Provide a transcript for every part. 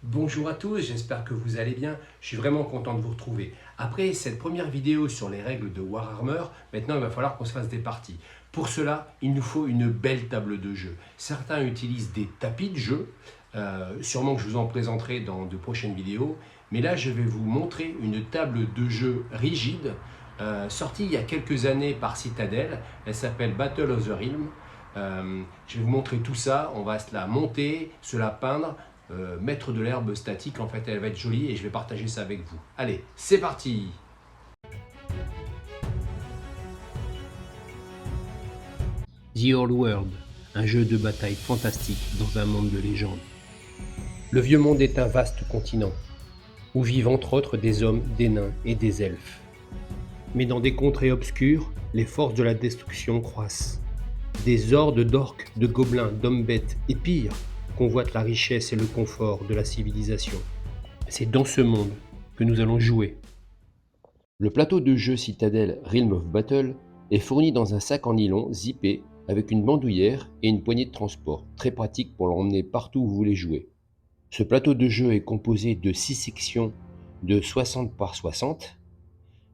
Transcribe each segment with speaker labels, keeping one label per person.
Speaker 1: Bonjour à tous, j'espère que vous allez bien. Je suis vraiment content de vous retrouver. Après cette première vidéo sur les règles de Warhammer, maintenant il va falloir qu'on se fasse des parties. Pour cela, il nous faut une belle table de jeu. Certains utilisent des tapis de jeu, sûrement que je vous en présenterai dans de prochaines vidéos. Mais là, je vais vous montrer une table de jeu rigide, sortie il y a quelques années par Citadel. Elle s'appelle Battle of the Realm. Je vais vous montrer tout ça, on va se la monter, se la peindre, mettre de l'herbe statique, en fait elle va être jolie et je vais partager ça avec vous. Allez, c'est parti! The Old World, un jeu de bataille fantastique dans un monde de légende. Le vieux monde est un vaste continent, où vivent entre autres des hommes, des nains et des elfes. Mais dans des contrées obscures, les forces de la destruction croissent. Des hordes d'orques, de gobelins, d'hommes-bêtes et pire, convoitent la richesse et le confort de la civilisation. C'est dans ce monde que nous allons jouer. Le plateau de jeu Citadel Realm of Battle est fourni dans un sac en nylon zippé avec une bandoulière et une poignée de transport, très pratique pour l'emmener partout où vous voulez jouer. Ce plateau de jeu est composé de 6 sections de 60 par 60.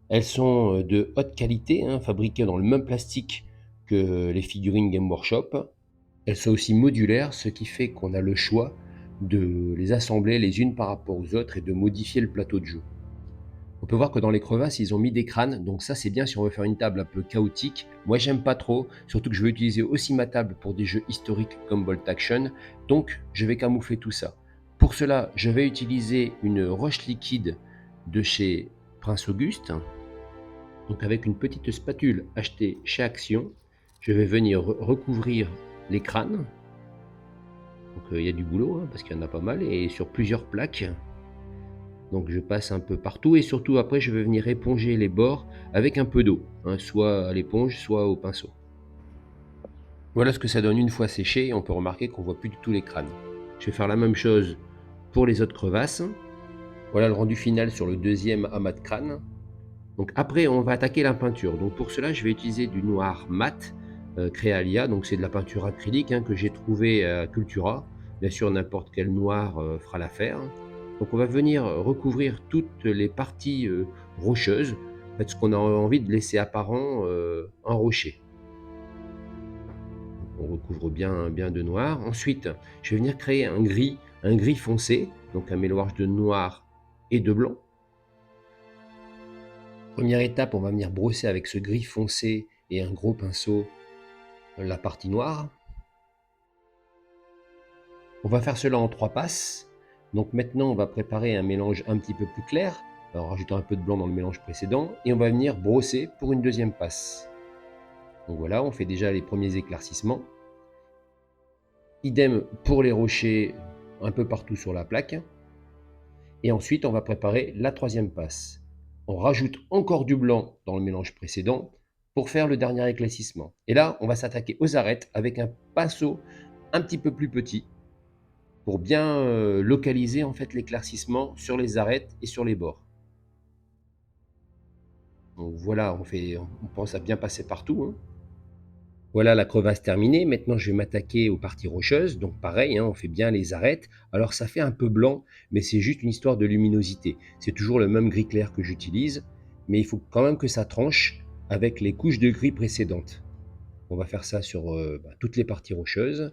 Speaker 1: Elles sont de haute qualité, fabriquées dans le même plastique que les figurines Game Workshop. Elles sont aussi modulaires, ce qui fait qu'on a le choix de les assembler les unes par rapport aux autres et de modifier le plateau de jeu. On peut voir que dans les crevasses, ils ont mis des crânes, donc ça c'est bien si on veut faire une table un peu chaotique. Moi j'aime pas trop, surtout que je vais utiliser aussi ma table pour des jeux historiques comme Bolt Action, donc je vais camoufler tout ça. Pour cela, je vais utiliser une roche liquide de chez Prince Auguste. Donc avec une petite spatule achetée chez Action, je vais venir recouvrir les crânes. Donc il y a du boulot, parce qu'il y en a pas mal, et sur plusieurs plaques. Donc je passe un peu partout et surtout après je vais venir éponger les bords avec un peu d'eau, soit à l'éponge, soit au pinceau. Voilà ce que ça donne une fois séché et on peut remarquer qu'on voit plus du tout les crânes. Je vais faire la même chose pour les autres crevasses. Voilà le rendu final sur le deuxième amas de crâne. Donc après on va attaquer la peinture. Donc pour cela je vais utiliser du noir mat Créalia, donc c'est de la peinture acrylique que j'ai trouvé à Cultura. Bien sûr n'importe quel noir fera l'affaire. Donc on va venir recouvrir toutes les parties rocheuses, en fait, ce qu'on a envie de laisser apparent un rocher. On recouvre bien, bien de noir. Ensuite, je vais venir créer un gris foncé, donc un mélange de noir et de blanc. Première étape, on va venir brosser avec ce gris foncé et un gros pinceau la partie noire. On va faire cela en 3 passes. Donc maintenant, on va préparer un mélange un petit peu plus clair, en rajoutant un peu de blanc dans le mélange précédent, et on va venir brosser pour une deuxième passe. Donc voilà, on fait déjà les premiers éclaircissements. Idem pour les rochers un peu partout sur la plaque. Et ensuite, on va préparer la troisième passe. On rajoute encore du blanc dans le mélange précédent pour faire le dernier éclaircissement. Et là, on va s'attaquer aux arêtes avec un pinceau un petit peu plus petit pour bien localiser en fait l'éclaircissement sur les arêtes et sur les bords. Donc voilà, on pense à bien passer partout. Voilà la crevasse terminée. Maintenant, je vais m'attaquer aux parties rocheuses. Donc pareil, on fait bien les arêtes. Alors ça fait un peu blanc, mais c'est juste une histoire de luminosité. C'est toujours le même gris clair que j'utilise, mais il faut quand même que ça tranche avec les couches de gris précédentes. On va faire ça sur toutes les parties rocheuses.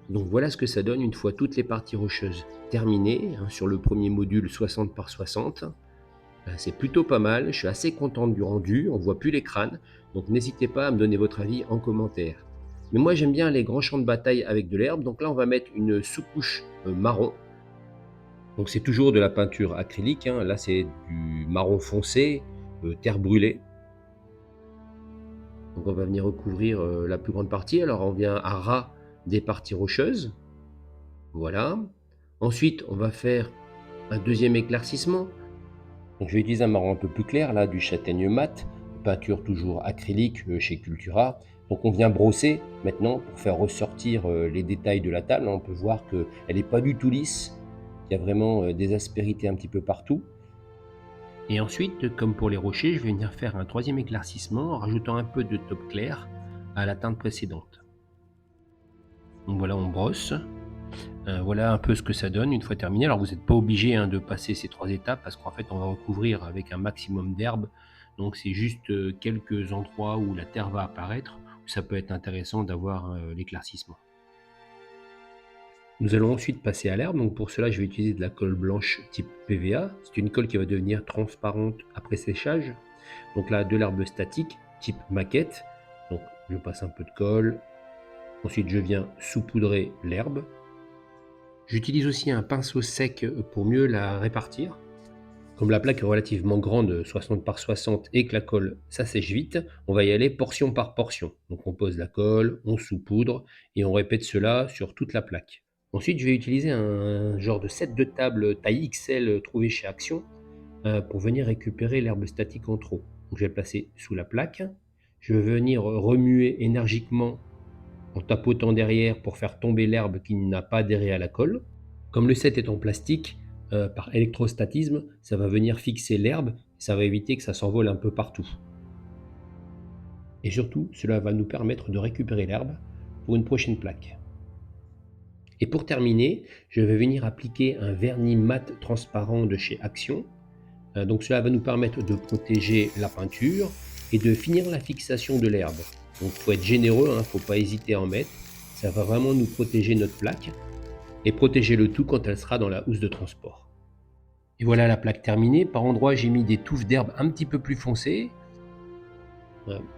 Speaker 1: Donc voilà ce que ça donne une fois toutes les parties rocheuses terminées, sur le premier module 60 par 60. C'est plutôt pas mal, je suis assez content du rendu, on voit plus les crânes, donc n'hésitez pas à me donner votre avis en commentaire. Mais moi j'aime bien les grands champs de bataille avec de l'herbe, donc là on va mettre une sous-couche marron. Donc c'est toujours de la peinture acrylique, là c'est du marron foncé, terre brûlée. Donc on va venir recouvrir la plus grande partie, alors on vient à ras des parties rocheuses. Voilà. Ensuite, on va faire un deuxième éclaircissement. Donc, je vais utiliser un marron un peu plus clair, là, du châtaigne mat, peinture toujours acrylique chez Cultura. Donc, on vient brosser maintenant pour faire ressortir les détails de la table. On peut voir qu'elle n'est pas du tout lisse, qu'il y a vraiment des aspérités un petit peu partout. Et ensuite, comme pour les rochers, je vais venir faire un troisième éclaircissement en rajoutant un peu de taupe clair à la teinte précédente. Donc voilà, on brosse. Voilà un peu ce que ça donne une fois terminé. Alors vous n'êtes pas obligé, hein, de passer ces 3 étapes parce qu'en fait on va recouvrir avec un maximum d'herbe. Donc c'est juste, quelques endroits où la terre va apparaître, où ça peut être intéressant d'avoir, l'éclaircissement. Nous allons ensuite passer à l'herbe. Donc pour cela, je vais utiliser de la colle blanche type PVA. C'est une colle qui va devenir transparente après séchage. Donc là, de l'herbe statique type maquette. Donc je passe un peu de colle. Ensuite, je viens saupoudrer l'herbe. J'utilise aussi un pinceau sec pour mieux la répartir. Comme la plaque est relativement grande, 60 par 60, et que la colle, ça sèche vite, on va y aller portion par portion. Donc on pose la colle, on saupoudre, et on répète cela sur toute la plaque. Ensuite, je vais utiliser un genre de set de table taille XL trouvé chez Action pour venir récupérer l'herbe statique en trop. Donc, je vais le placer sous la plaque. Je vais venir remuer énergiquement en tapotant derrière pour faire tomber l'herbe qui n'a pas adhéré à la colle. Comme le set est en plastique, par électrostatisme, ça va venir fixer l'herbe, ça va éviter que ça s'envole un peu partout. Et surtout, cela va nous permettre de récupérer l'herbe pour une prochaine plaque. Et pour terminer, je vais venir appliquer un vernis mat transparent de chez Action. Donc cela va nous permettre de protéger la peinture et de finir la fixation de l'herbe. Donc il faut être généreux, il ne faut pas hésiter à en mettre. Ça va vraiment nous protéger notre plaque et protéger le tout quand elle sera dans la housse de transport. Et voilà la plaque terminée. Par endroits, j'ai mis des touffes d'herbe un petit peu plus foncées.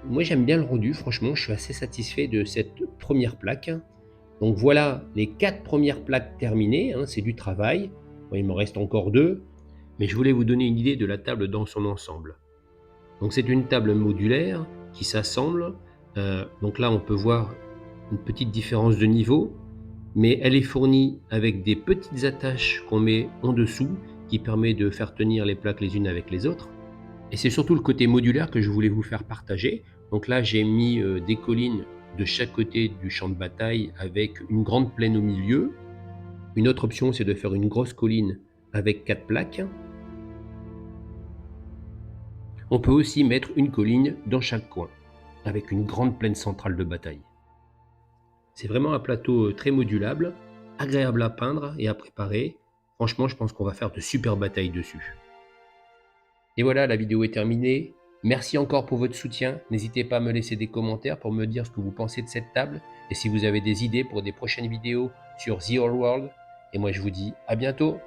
Speaker 1: Moi j'aime bien le rendu, franchement, je suis assez satisfait de cette première plaque. Donc voilà les 4 premières plaques terminées, hein, c'est du travail. Bon, il m'en reste encore 2, mais je voulais vous donner une idée de la table dans son ensemble. Donc c'est une table modulaire qui s'assemble. Donc là on peut voir une petite différence de niveau, mais elle est fournie avec des petites attaches qu'on met en dessous qui permet de faire tenir les plaques les unes avec les autres. Et c'est surtout le côté modulaire que je voulais vous faire partager. Donc là j'ai mis des collines de chaque côté du champ de bataille avec une grande plaine au milieu. Une autre option, c'est de faire une grosse colline avec 4 plaques. On peut aussi mettre une colline dans chaque coin, avec une grande plaine centrale de bataille. C'est vraiment un plateau très modulable, agréable à peindre et à préparer. Franchement, je pense qu'on va faire de super batailles dessus. Et voilà, la vidéo est terminée. Merci encore pour votre soutien. N'hésitez pas à me laisser des commentaires pour me dire ce que vous pensez de cette table et si vous avez des idées pour des prochaines vidéos sur The Old World. Et moi, je vous dis à bientôt.